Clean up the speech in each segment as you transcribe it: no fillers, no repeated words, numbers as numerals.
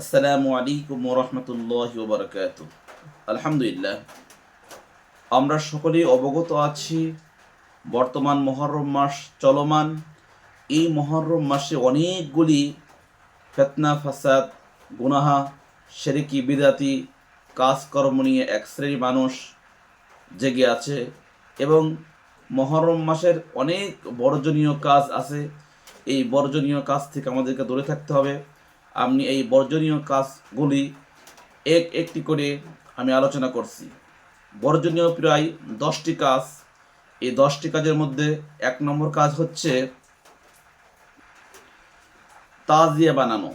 আসসালামু আলাইকুম ওরহমতুল্লাহি ওবরাকাতুহ। আলহামদুলিল্লাহ, আমরা সকলেই অবগত আছি বর্তমান মহররম মাস চলমান। এই মহররম মাসে অনেকগুলি ফিতনা ফাসাদ, গুনাহ, শিরকি বিদআতি কাজকর্ম নিয়ে এক শ্রেণীর মানুষ জেগে আছে এবং মহররম মাসের অনেক বর্জনীয় কাজ আছে। এই বর্জনীয় কাজ থেকে আমাদেরকে দূরে থাকতে হবে। আমি এই বর্জনীয় কাজগুলি একটি করে আমি আলোচনা করছি। বর্জনীয় প্রায় 10টি কাজ। এই 10টি কাজের মধ্যে 1 নম্বর কাজ হচ্ছে তাজিয়া বানানো।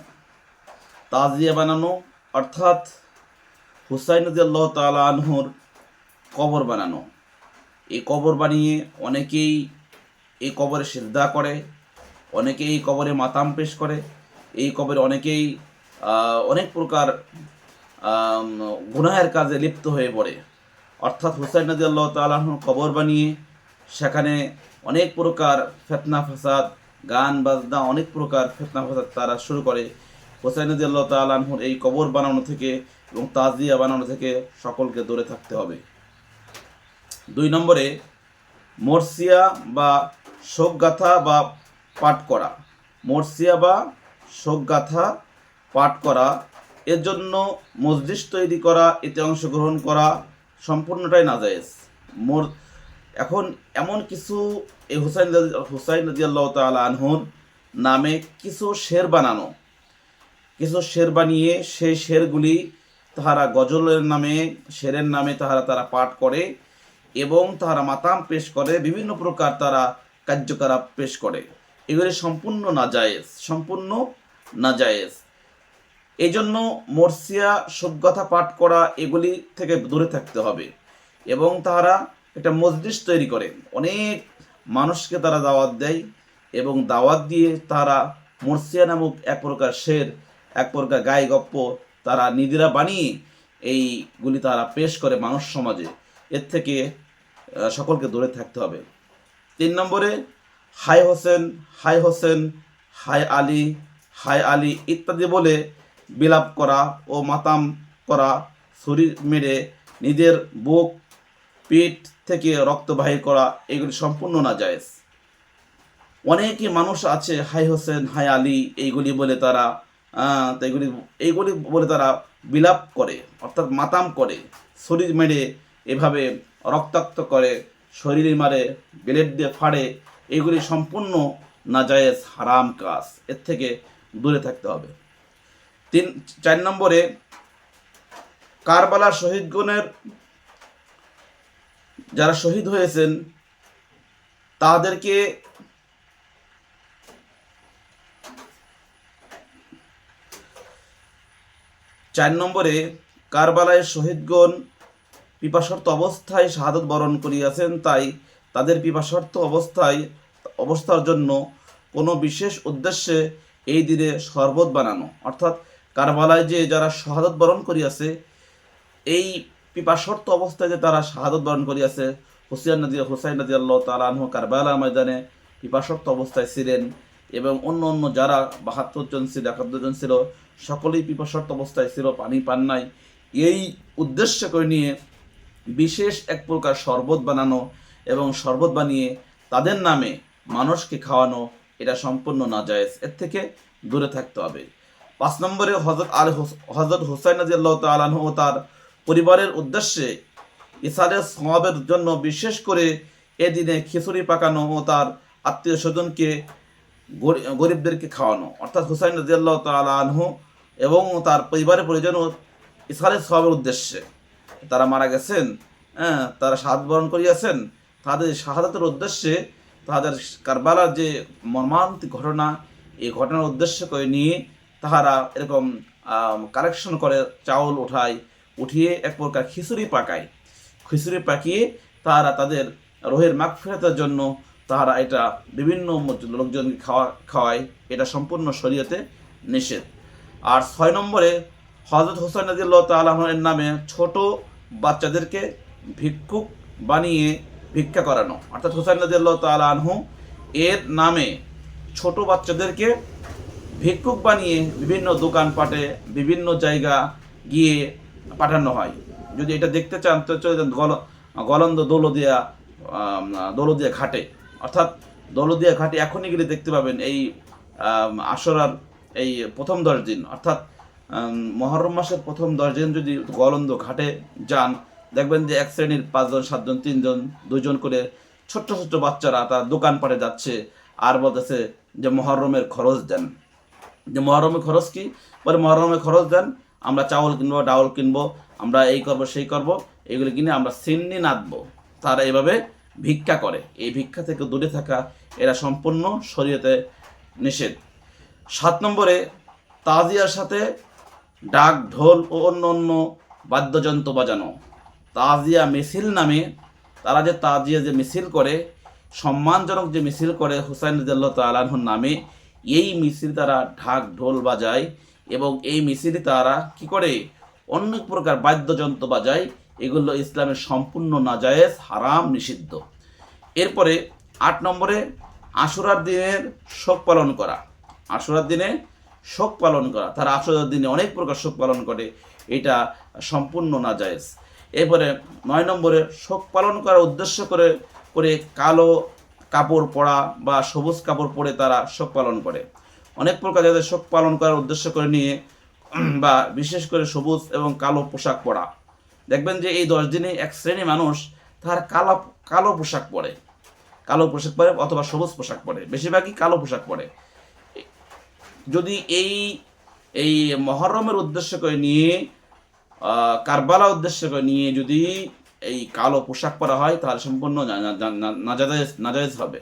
তাজিয়া বানানো অর্থাৎ হুসাইন রাদিয়াল্লাহু তাআলা আনহুর কবর বানানো। এই কবর বানিয়ে অনেকেই এই কবরে সিজদা করে, অনেকেই এই কবরে মাতাম পেশ করে, এই কবরে অনেকেই অনেক প্রকার গুনাহের কাজে লিপ্ত হয়ে পড়ে। অর্থাৎ হুসাইন রাদিয়াল্লাহু তাআলা আনহুর কবর বানিয়ে সেখানে অনেক প্রকার ফিতনা ফাসাদ, গান বাজনা, অনেক প্রকার ফিতনা ফাসাদ তারা শুরু করে। হুসাইন রাদিয়াল্লাহু তাআলা আনহুর এই কবর বানানো থেকে এবং তাজিয়া বানানো থেকে সকলকে দূরে থাকতে হবে। 2 নম্বরে মরসিয়া বা শোকগাথা বা পাঠ করা। মরসিয়া বা শোকগাথা পাঠ করা, এর জন্য মজলিস তৈরি করা, এতে অংশগ্রহণ করা সম্পূর্ণটাই নাজায়েজ। এখন এমন কিছু এই হুসাইন রাদিয়াল্লাহু তাআলা আনহুর নামে কিছু শের বানানো, কিছু শের বানিয়ে সেই শেরগুলি তাহারা গজলের নামে, শেরের নামে তারা পাঠ করে এবং তারা মাতাম পেশ করে, বিভিন্ন প্রকার তারা কার্যকলাপ পেশ করে। এগুলি সম্পূর্ণ নাজায়েজ, সম্পূর্ণ নাজায়েজ। এই জন্য মরসিয়া, শোকগাথা পাঠ করা, এগুলি থেকে দূরে থাকতে হবে। এবং তারা একটা মজলিস তৈরি করে, অনেক মানুষকে তারা দাওয়াত দেয় এবং দাওয়াত দিয়ে তারা মরসিয়া নামক এক প্রকার শের, এক প্রকার গায়ে গপ্প তারা নিজেরা বানিয়ে এইগুলি তারা পেশ করে মানুষ সমাজে। এর থেকে সকলকে দূরে থাকতে হবে। 3 নম্বরে হাই হোসেন, হাই হোসেন, হাই আলী, হাই আলী ইত্যাদি বলে বিলাপ করা ও মাতাম করা, ছুরি মেরে নিজের বুক, পিঠ থেকে রক্ত বাহির করা, এগুলি সম্পূর্ণ নাজায়েজ। অনেকই মানুষ আছে হাই হোসেন, হাই আলী এইগুলি বলে তারা এইগুলি বলে তারা বিলাপ করে, অর্থাৎ মাতাম করে, ছুরি মেরে এভাবে রক্তাক্ত করে, শরীরে মারে, ব্লেড দিয়ে ফাড়ে। এগুলি সম্পূর্ণ নাজায়েজ, হারাম কাজ। এর থেকে দূরে থাকতে হবে। 4 নম্বরে কারবালার শহীদগণের যারা শহীদ হয়েছেন তাদেরকে কারবালায় শহীদগণ পিপাসার্ত অবস্থায় শাহাদত বরণ করিয়াছেন, তাই তাদের পিপাসার্ত অবস্থার জন্য কোনো বিশেষ উদ্দেশ্যে এই দিনে শরবত বানানো। অর্থাৎ কারবালায় যে যারা শাহাদত বরণ করিয়াছে, এই পিপাসার্ত অবস্থায় যে তারা শাহাদত বরণ করিয়াছে, হুসাইন রাদিয়াল্লাহু তাআলা আনহু কারবালা ময়দানে পিপাসার্ত অবস্থায় ছিলেন এবং অন্য যারা 72 জন ছিল, 71 জন ছিল, সকলেই পিপাসার্ত অবস্থায় ছিল, পানি পান নাই। এই উদ্দেশ্য করে নিয়ে বিশেষ এক প্রকার শরবত বানানো এবং শরবত বানিয়ে তাদের নামে মানুষকে খাওয়ানো, এটা সম্পূর্ণ নাজায়েজ। এর থেকে দূরে থাকতে হবে। 5 নম্বরে হযরত হুসাইন রাদিয়াল্লাহু তাআলা আনহু ও তার পরিবারের উদ্দেশ্যে ইসালে সওয়াবের জন্য বিশেষ করে এদিনে খিচুড়ি পাকানো ও তার আত্মীয় স্বজনকে, গরিবদেরকে খাওয়ানো। অর্থাৎ হুসাইন রাদিয়াল্লাহু তাআলা আনহু এবং তার পরিবারের পরিজন ইসালে সওয়াবের উদ্দেশ্যে তারা মারা গেছেন, তারা শাহাদত বরণ করিয়াছেন, তাদের শাহাদাতের উদ্দেশ্যে, তাদের কারবালার যে মর্মান্তিক ঘটনা, এই ঘটনার উদ্দেশ্য করে নিয়ে তাহারা এরকম কালেকশন করে, চাউল উঠিয়ে এক প্রকার খিচুড়ি পাকিয়ে তাহারা তাদের রোহের মাগফিরাতের জন্য তাহারা এটা বিভিন্ন লোকজনকে খাওয়ায়। এটা সম্পূর্ণ শরীয়তে নিষেধ। আর 6 নম্বরে হযরত হুসাইন রাদিয়াল্লাহু তাআলা আনহুর নামে ছোট বাচ্চাদেরকে ভিক্ষুক বানিয়ে ভিক্ষা করানো। অর্থাৎ হুসাইন রাদিয়াল্লাহু তাআলা আনহু এর নামে ছোট বাচ্চাদেরকে ভিক্ষুক বানিয়ে বিভিন্ন দোকানপাটে বিভিন্ন জায়গা গিয়ে পাঠানো হয়। যদি এটা দেখতে চান তো চলে যান গলন্দ দৌলদিয়া ঘাটে, অর্থাৎ দৌলদিয়া ঘাটে এখনই গেলে দেখতে পাবেন এই আশুরার এই প্রথম 10 দিন, অর্থাৎ মহরম মাসের প্রথম 10 দিন যদি গলন্দ ঘাটে যান, দেখবেন যে এক শ্রেণীর 5 জন 7 জন 3 জন 2 জন করে ছোট্ট ছোট্ট বাচ্চারা তার দোকানপাটে যাচ্ছে আর বলতেছে যে মহরমের খরচ দেন। যে মহরমের খরচ কি বলে, মহরমের খরচ দেন, আমরা চাউল কিনবো, ডাউল কিনবো, আমরা এই করব সেই করব, এগুলো কিনে আমরা সিন্নি নাদবো। তারা এভাবে ভিক্ষা করে। এই ভিক্ষা থেকে দূরে থাকা এরা সম্পূর্ণ শরীয়তে নিষেধ। 7 নম্বরে তাজিয়ার সাথে ডাক ঢোল ও অন্য অন্য বাদ্যযন্ত্র বাজানো। তাজিয়া মিছিল নামে তারা যে তাজিয়া যে মিছিল করে, সম্মানজনক যে মিছিল করে হুসাইন রাদিয়াল্লাহু তাআলা আনহুর নামে, এই মিছিল তারা ঢাক ঢোল বাজায় এবং এই মিছিলে তারা কি করে অনেক প্রকার বাদ্যযন্ত্র বাজায়। এগুলো ইসলামের সম্পূর্ণ নাজায়েজ, হারাম, নিষিদ্ধ। এরপরে 8 নম্বরে আশুরার দিনের শোক পালন করা। আশুরার দিনে শোক পালন করা, তারা আশুরার দিনে অনেক প্রকার শোক পালন করে, এটা সম্পূর্ণ নাজায়েজ। এরপরে 9 নম্বরে শোক পালন করার উদ্দেশ্য করে করে কালো কাপড় পরা বা সবুজ কাপড় পরে তারা শোক পালন করে। অনেক প্রকার যাদের শোক পালন করার উদ্দেশ্য করে নিয়ে বা বিশেষ করে সবুজ এবং কালো পোশাক পরা, দেখবেন যে এই 10 দিনে এক শ্রেণী মানুষ তার কালো পোশাক পরে, অথবা সবুজ পোশাক পরে, বেশিরভাগই কালো পোশাক পরে। যদি এই মহরমের উদ্দেশ্য করে নিয়ে কারবালা উদ্দেশ্য করে নিয়ে যদি এই কালো পোশাক পরা হয় তাহলে সম্পূর্ণ নাজায়েজ হবে।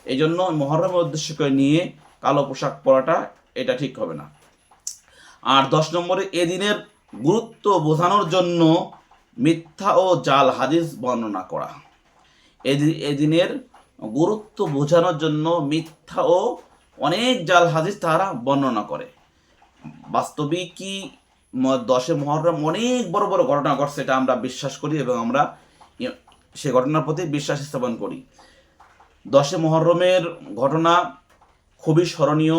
এই জন্য মহরমের উদ্দেশ্য করে নিয়ে কালো পোশাক পরাটা এটা ঠিক হবে না। আর 10 নম্বরে এদিনের গুরুত্ব বোঝানোর জন্য মিথ্যা ও জাল হাদিস বর্ণনা করা। এদিনের গুরুত্ব বোঝানোর জন্য মিথ্যা ও অনেক জাল হাদিস তারা বর্ণনা করে। বাস্তবিকই 10 মুহররম অনেক বড় বড় ঘটনা ঘটছে, এটা আমরা বিশ্বাস করি এবং আমরা সে ঘটনার প্রতি বিশ্বাস স্থাপন করি। 10 মুহররমের ঘটনা খুবই স্মরণীয়।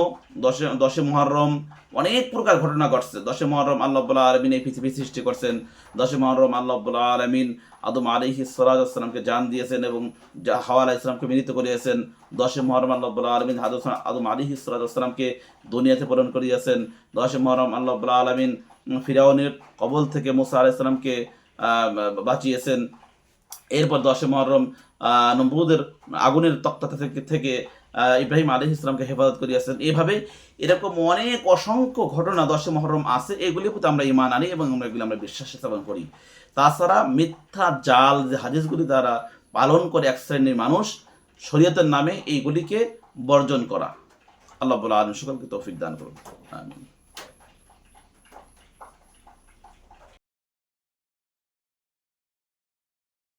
10 মুহররম অনেক প্রকার ঘটনা ঘটছে। 10 মুহররম আল্লাহ রাব্বুল আলামিন এই পৃথিবী সৃষ্টি করছেন। 10 মুহররম আল্লাহ রাব্বুল আলামিন আদম আলাইহিস সালামকে জান দিয়েছেন এবং হাওয়া আলাইহিস সালামকে মিলিত করিয়েছেন। 10 মুহররম আল্লাহ রাব্বুল আলামিন আদম আলাইহিস সালামকে দুনিয়াতে প্রেরণ করিয়েছেন। 10 মুহররম আল্লাহ রাব্বুল আলামিন ফিরাউনের কবল থেকে মুসা আলাইহিস সালামকে বাঁচিয়েছেন। এরপর 10 মুহররম নমরুদের আগুনের তক্তা থেকে ইব্রাহিম আলাইহিস সালামকে হেফাজত করিয়েছেন। এভাবে এরকম অনেক অসংখ্য ঘটনা 10 মুহররম আছে, এগুলির প্রতি আমরা ঈমান আনি এবং এগুলি আমরা বিশ্বাস স্থাপন করি। তাছাড়া মিথ্যা জাল যে হাদিসগুলি দ্বারা পালন করে এক শ্রেণীর মানুষ শরীয়তের নামে এইগুলিকে বর্জন করা। আল্লাহ রাব্বুল আলামিন সকলকে তৌফিক দান করুন, আমিন।